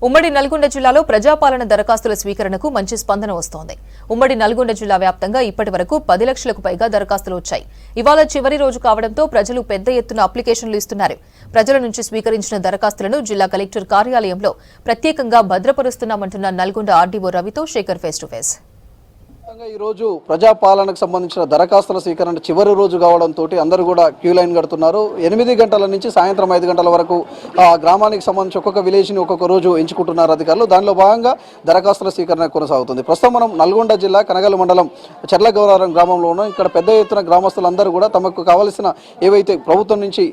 ఉమ్మడి నల్గొండ జిల్లాలో ప్రజాపాలన దరఖాస్తుల స్వీకరణకు మంచి స్పందన వస్తోంది. ఉమ్మడి నల్గొండ జిల్లా వ్యాప్తంగా ఇప్పటి వరకు 10 లక్షలకు పైగా దరఖాస్తులు వచ్చాయి. ఇవాళ చివరి రోజు కావడంతో ప్రజలు పెద్ద ఎత్తున అప్లికేషన్లు ఇస్తున్నారు. ప్రజల నుంచి స్వీకరించిన దరఖాస్తులను జిల్లా కలెక్టర్ కార్యాలయంలో ప్రత్యేకంగా భద్రపరుస్తున్నామంటున్న నల్గొండ ఆర్డీఓ రవితో శేఖర్ ఫేస్ టు ఫేస్. ఈ రోజు ప్రజాపాలనకు సంబంధించిన దరఖాస్తుల స్వీకరణ చివరి రోజు కావడంతో అందరూ కూడా క్యూ లైన్ కడుతున్నారు. 8 గంటల నుంచి సాయంత్రం 5 గంటల వరకు గ్రామానికి సంబంధించి ఒక్కొక్క విలేజ్ని ఒక్కొక్క రోజు ఎంచుకుంటున్నారు అధికారులు. దానిలో భాగంగా దరఖాస్తుల స్వీకరణ కొనసాగుతుంది. ప్రస్తుతం మనం నల్గొండ జిల్లా కనగల్ మండలం చర్లగౌరారం గ్రామంలో ఉన్నాం. ఇక్కడ పెద్ద ఎత్తున గ్రామస్తులందరూ కూడా తమకు కావలసిన ఏవైతే ప్రభుత్వం నుంచి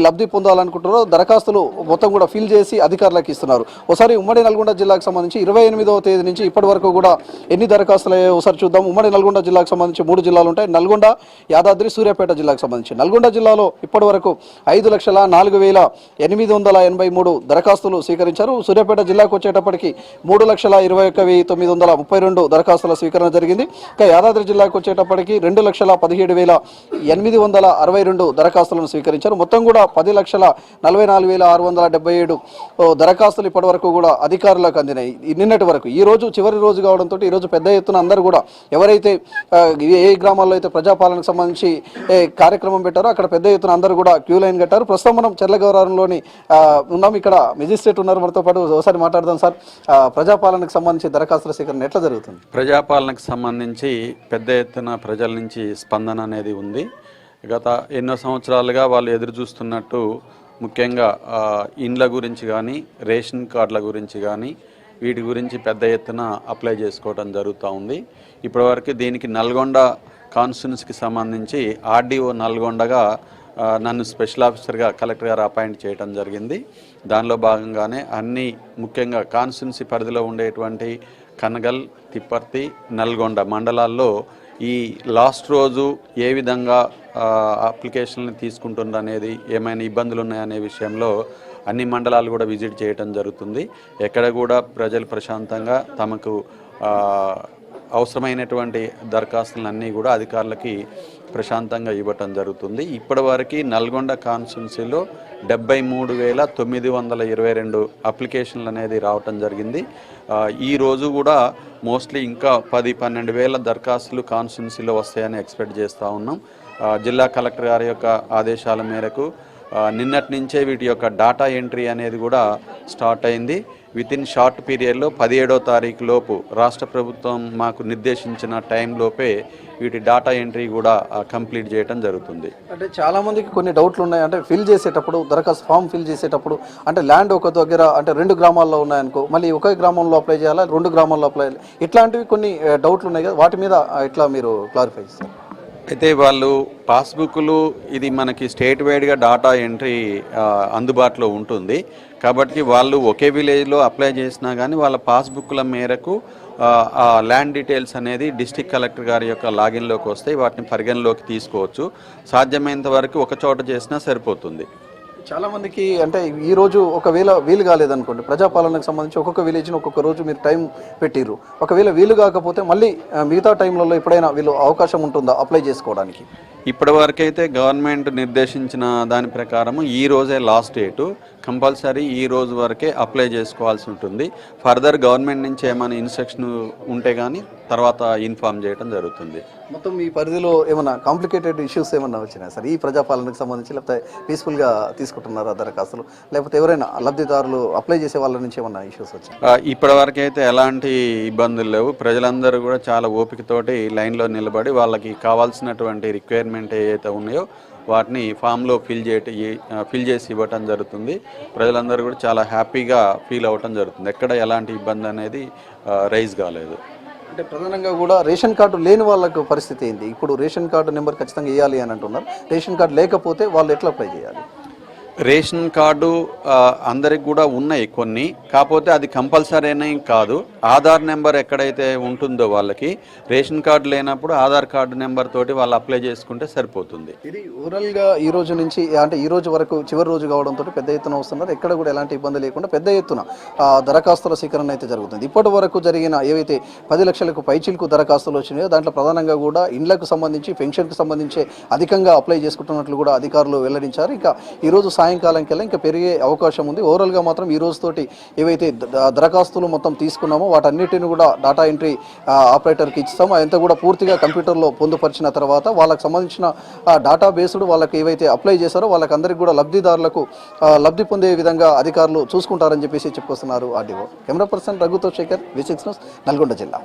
లబ్ధి పొందాలనుకుంటారో దరఖాస్తులు మొత్తం కూడా ఫిల్ చేసి అధికారులకు ఇస్తున్నారు. ఒకసారి ఉమ్మడి నల్గొండ జిల్లాకు సంబంధించి 28వ తేదీ నుంచి ఇప్పటి వరకు కూడా ఎన్ని దరఖాస్తులు ఒకసారి చూద్దాం. ఉమ్మడి నల్గొండ జిల్లాకు సంబంధించి 3 జిల్లాలు ఉంటాయి. నల్గొండ, యాదాద్రి, సూర్యాపేట జిల్లాకు సంబంధించి నల్గొండ జిల్లాలో ఇప్పటి వరకు 5,04,883 దరఖాస్తులు స్వీకరించారు. సూర్యాపేట జిల్లాకు వచ్చేటప్పటికి 3,21,932 దరఖాస్తుల స్వీకరణ జరిగింది. ఇంకా యాదాద్రి జిల్లాకు వచ్చేటప్పటికి 2,17,862 దరఖాస్తులను స్వీకరించారు. మొత్తం కూడా 10,44,677 దరఖాస్తులు ఇప్పటి వరకు కూడా అధికారులకు అందినాయి నిన్నటి వరకు. ఈ రోజు చివరి రోజు కావడంతో ఈ రోజు పెద్ద ఎత్తున అందరూ కూడా ఎవరైతే ఏ గ్రామాల్లో అయితే ప్రజాపాలనకు సంబంధించి కార్యక్రమం పెట్టారో అక్కడ పెద్ద ఎత్తున అందరూ కూడా క్యూ లైన్ కట్టారు. ప్రస్తుతం మనం చర్లగౌరారంలోని ఉన్నాం. ఇక్కడ మెజిస్ట్రేట్ ఉన్నారు మనతో పాటు. ఒకసారి మాట్లాడదాం సార్. ప్రజాపాలనకు సంబంధించి దరఖాస్తుల స్వీకరణ ఎట్లా జరుగుతుంది? ప్రజాపాలనకు సంబంధించి పెద్ద ఎత్తున ప్రజల నుంచి స్పందన అనేది ఉంది. గత ఎన్నో సంవత్సరాలుగా వాళ్ళు ఎదురు చూస్తున్నట్టు ముఖ్యంగా ఇండ్ల గురించి కానీ రేషన్ కార్డుల గురించి కానీ వీటి గురించి పెద్ద ఎత్తున అప్లై చేసుకోవడం జరుగుతూ ఉంది. ఇప్పటివరకు దీనికి నల్గొండ కాన్స్టిట్యున్సీకి సంబంధించి ఆర్డీఓ నల్గొండగా నన్ను స్పెషల్ ఆఫీసర్గా కలెక్టర్ గారు అపాయింట్ చేయడం జరిగింది. దానిలో భాగంగానే అన్ని ముఖ్యంగా కాన్స్టిట్యున్సీ పరిధిలో ఉండేటువంటి కనగల్, తిప్పర్తి, నల్గొండ మండలాల్లో ఈ లాస్ట్ రోజు ఏ విధంగా అప్లికేషన్లు తీసుకుంటున్నారు అనేది, ఏమైనా ఇబ్బందులు ఉన్నాయనే విషయంలో అన్ని మండలాలు కూడా విజిట్ చేయడం జరుగుతుంది. ఎక్కడ కూడా ప్రజలు ప్రశాంతంగా తమకు అవసరమైనటువంటి దరఖాస్తులన్నీ కూడా అధికారులకి ప్రశాంతంగా ఇవ్వటం జరుగుతుంది. ఇప్పటివరకు నల్గొండ కాన్స్టిట్యున్సీలో 73,922 అప్లికేషన్లు అనేది రావటం జరిగింది. ఈరోజు కూడా మోస్ట్లీ ఇంకా 10-12 వేల దరఖాస్తులు కాన్స్టిట్యున్సీలో వస్తాయని ఎక్స్పెక్ట్ చేస్తూ ఉన్నాం. జిల్లా కలెక్టర్ గారి యొక్క ఆదేశాల మేరకు నిన్నటి నుంచే వీటి యొక్క డాటా ఎంట్రీ అనేది కూడా స్టార్ట్ అయింది. వితిన్ షార్ట్ పీరియడ్లో 17వ తారీఖు లోపు రాష్ట్ర ప్రభుత్వం మాకు నిర్దేశించిన టైంలోపే వీటి డాటా ఎంట్రీ కూడా కంప్లీట్ చేయడం జరుగుతుంది. అంటే చాలామందికి కొన్ని డౌట్లు ఉన్నాయి. అంటే ఫిల్ చేసేటప్పుడు దరఖాస్తు ఫామ్ ఫిల్ చేసేటప్పుడు అంటే ల్యాండ్ ఒక దగ్గర అంటే 2 గ్రామాల్లో ఉన్నాయనుకో, మళ్ళీ ఒకే గ్రామంలో అప్లై చేయాలా, 2 గ్రామాల్లో అప్లై చేయాలి, ఇట్లాంటివి కొన్ని డౌట్లు ఉన్నాయి కదా, వాటి మీద ఎట్లా మీరు క్లారిఫై చేస్తారు? అయితే వాళ్ళు పాస్బుక్లు ఇది మనకి స్టేట్ వైడ్గా డాటా ఎంట్రీ అందుబాటులో ఉంటుంది. కాబట్టి వాళ్ళు ఒకే విలేజ్లో అప్లై చేసినా కానీ వాళ్ళ పాస్బుక్ల మేరకు ఆ ల్యాండ్ డీటెయిల్స్ అనేది డిస్ట్రిక్ట్ కలెక్టర్ గారి యొక్క లాగిన్లోకి వస్తాయి. వాటిని పరిగణలోకి తీసుకోవచ్చు. సాధ్యమైనంత వరకు ఒక చోట చేసినా సరిపోతుంది. చాలామందికి అంటే ఈరోజు ఒకవేళ వీలు కాలేదనుకోండి, ప్రజాపాలనకు సంబంధించి ఒక్కొక్క విలేజ్ని ఒక్కొక్క రోజు మీరు టైం పెట్టిర్రు, ఒకవేళ వీలు కాకపోతే మళ్ళీ మిగతా టైంలలో ఎప్పుడైనా వీళ్ళు అవకాశం ఉంటుందా అప్లై చేసుకోవడానికి? ఇప్పటివరకైతే గవర్నమెంట్ నిర్దేశించిన దాని ప్రకారం ఈ రోజే లాస్ట్ డేటు. కంపల్సరీ ఈ రోజు వరకే అప్లై చేసుకోవాల్సి ఉంటుంది. ఫర్దర్ గవర్నమెంట్ నుంచి ఏమైనా ఇన్స్ట్రక్షన్ ఉంటే కానీ తర్వాత ఇన్ఫార్మ్ చేయడం జరుగుతుంది. మొత్తం ఈ పరిధిలో ఏమైనా కాంప్లికేటెడ్ ఇష్యూస్ ఏమన్నా వచ్చినాయి సార్ ఈ ప్రజాపాలనకు సంబంధించి? లేకపోతే పీస్ఫుల్గా తీసుకుంటున్నారా దరఖాస్తులు? లేకపోతే ఎవరైనా లబ్ధిదారులు అప్లై చేసే వాళ్ళ నుంచి ఏమన్నా ఇష్యూస్ వచ్చాయి? ఇప్పటివరకు అయితే ఎలాంటి ఇబ్బందులు లేవు. ప్రజలందరూ కూడా చాలా ఓపికతోటి లైన్లో నిలబడి వాళ్ళకి కావాల్సినటువంటి రిక్వైర్మెంట్ ఏవైతే ఉన్నాయో వాటిని ఫామ్లో ఫిల్ చేసి ఇవ్వటం జరుగుతుంది. ప్రజలందరూ కూడా చాలా హ్యాపీగా ఫీల్ అవ్వటం జరుగుతుంది. ఎక్కడ ఎలాంటి ఇబ్బంది అనేది రైజ్ కాలేదు. అంటే ప్రధానంగా కూడా రేషన్ కార్డు లేని వాళ్ళకు పరిస్థితి ఏంటి? ఇప్పుడు రేషన్ కార్డు నెంబర్ ఖచ్చితంగా ఇవ్వాలి అని అంటున్నారు. రేషన్ కార్డు లేకపోతే వాళ్ళు ఎట్లా అప్లై చేయాలి? రేషన్ కార్డు అందరికి కూడా ఉన్నాయి కొన్ని, కాకపోతే అది కంపల్సరీ అనేవి కాదు. ఆధార్ నెంబర్ ఎక్కడైతే ఉంటుందో వాళ్ళకి రేషన్ కార్డు లేనప్పుడు ఆధార్ కార్డు నెంబర్ తోటి వాళ్ళు అప్లై చేసుకుంటే సరిపోతుంది. ఇది ఓవరాల్గా ఈ రోజు నుంచి అంటే ఈ రోజు వరకు చివరి రోజు కావడంతో పెద్ద ఎత్తున వస్తున్నారు. ఎక్కడ కూడా ఎలాంటి ఇబ్బంది లేకుండా పెద్ద ఎత్తున దరఖాస్తుల స్వీకరణ అయితే జరుగుతుంది. ఇప్పటి వరకు జరిగిన ఏవైతే 10 లక్షలకు పైచిలకు దరఖాస్తులు వచ్చినాయో దాంట్లో ప్రధానంగా కూడా ఇండ్లకు సంబంధించి పెన్షన్కి సంబంధించి అధికంగా అప్లై చేసుకుంటున్నట్లు కూడా అధికారులు వెల్లడించారు. ఇంకా ఈ రోజు సాయంకాలం కల్లా ఇంకా పెరిగే అవకాశం ఉంది. ఓవరాల్గా మాత్రం ఈ రోజుతోటి ఏవైతే దరఖాస్తులు మొత్తం తీసుకున్నామో వాటన్నిటిని కూడా డేటా ఎంట్రీ ఆపరేటర్కి ఇస్తాము. అదంతా కూడా పూర్తిగా కంప్యూటర్లో పొందుపరిచిన తర్వాత వాళ్ళకి సంబంధించిన డేటా బేస్డ్ వాళ్ళకి ఏవైతే అప్లై చేశారో వాళ్ళకి అందరికీ కూడా లబ్ధిదారులకు లబ్ధి పొందే విధంగా అధికారులు చూసుకుంటారని చెప్పేసి చెప్పుకొస్తున్నారు ఆర్డీఓ. కెమెరా పర్సన్ రఘుతో శేఖర్, V6 న్యూస్, నల్గొండ జిల్లా.